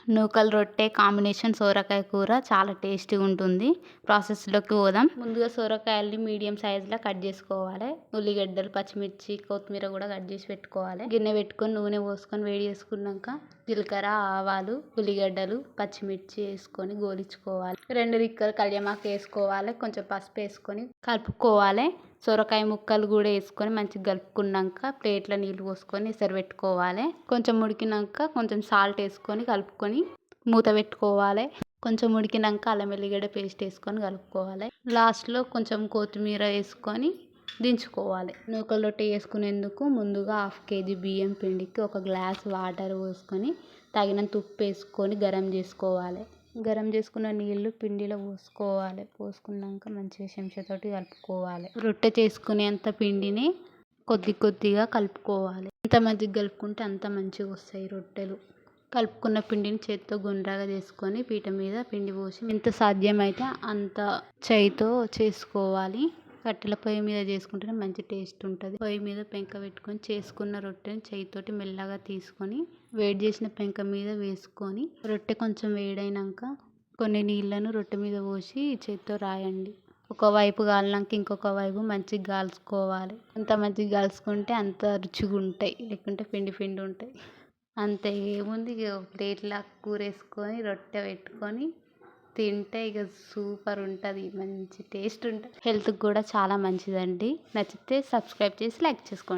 నూకల రొట్టె కాంబినేషన్ సొరకాయ కూర చాలా టేస్టీగా ఉంటుంది. ప్రాసెస్లోకి పోదాం. ముందుగా సొరకాయల్ని మీడియం సైజులో కట్ చేసుకోవాలి. ఉల్లిగడ్డలు, పచ్చిమిర్చి, కొత్తిమీర కూడా కట్ చేసి పెట్టుకోవాలి. గిన్నె పెట్టుకొని నూనె పోసుకొని వేడి చేసుకున్నాక జీలకర్ర, ఆవాలు, ఉల్లిగడ్డలు, పచ్చిమిర్చి వేసుకొని గోలించుకోవాలి. 2 రిక్కలు కళ్యామాకు వేసుకోవాలి. కొంచెం పసుపు వేసుకొని కలుపుకోవాలి. సొరకాయ ముక్కలు కూడా వేసుకొని మంచిగా కలుపుకున్నాక ప్లేట్లో నీళ్ళు పోసుకొని ఎసరు పెట్టుకోవాలి. కొంచెం ఉడికినాక కొంచెం సాల్ట్ వేసుకొని కలుపుకొని మూత పెట్టుకోవాలి. కొంచెం ఉడికినాక అల్లం వెల్లిగడ్డ పేస్ట్ వేసుకొని కలుపుకోవాలి. లాస్ట్లో కొంచెం కొత్తిమీర వేసుకొని దించుకోవాలి. నూకల రొట్టె వేసుకునేందుకు ముందుగా 1/2 kg బియ్యం పిండికి 1 గ్లాస్ వాటర్ పోసుకొని తగినంత ఉప్పు వేసుకొని గరం చేసుకోవాలి. గరం చేసుకున్న నీళ్ళు పిండిలో పోసుకోవాలి. పోసుకున్నాక మంచిగా చెంచాతోటి కలుపుకోవాలి. రొట్టె చేసుకునేంత పిండిని కొద్దిగా కలుపుకోవాలి. ఎంత మంచిగా కలుపుకుంటే అంత మంచిగా వస్తాయి రొట్టెలు. కలుపుకున్న పిండిని చేతితో గుండ్రగా చేసుకొని పీట మీద పిండి పోసి ఎంత సాధ్యమైతే అంత చేయితో చేసుకోవాలి. కట్టెల పొయ్యి మీద చేసుకుంటేనే మంచి టేస్ట్ ఉంటుంది. పొయ్యి మీద పెంక పెట్టుకొని చేసుకున్న రొట్టెని చేయితోటి మెల్లగా తీసుకొని వేడి చేసిన పెంక మీద వేసుకొని రొట్టె కొంచెం వేడైనాక కొన్ని నీళ్ళను రొట్టె మీద పోసి చేతితో రాయండి. ఒకవైపు కాలినాక ఇంకొక వైపు మంచిగా కాల్చుకోవాలి. ఎంత మంచిగా కాల్చుకుంటే అంత రుచిగా ఉంటాయి. లేకుంటే పిండి ఉంటాయి. అంతే, ఏముంది, ఇక ప్లేట్లో కూర వేసుకొని రొట్టె పెట్టుకొని తింటే ఇక సూపర్ ఉంటుంది. మంచి టేస్ట్ ఉంటుంది. హెల్త్కి కూడా చాలా మంచిదండి. నచ్చితే సబ్స్క్రైబ్ చేసి లైక్ చేసుకోండి.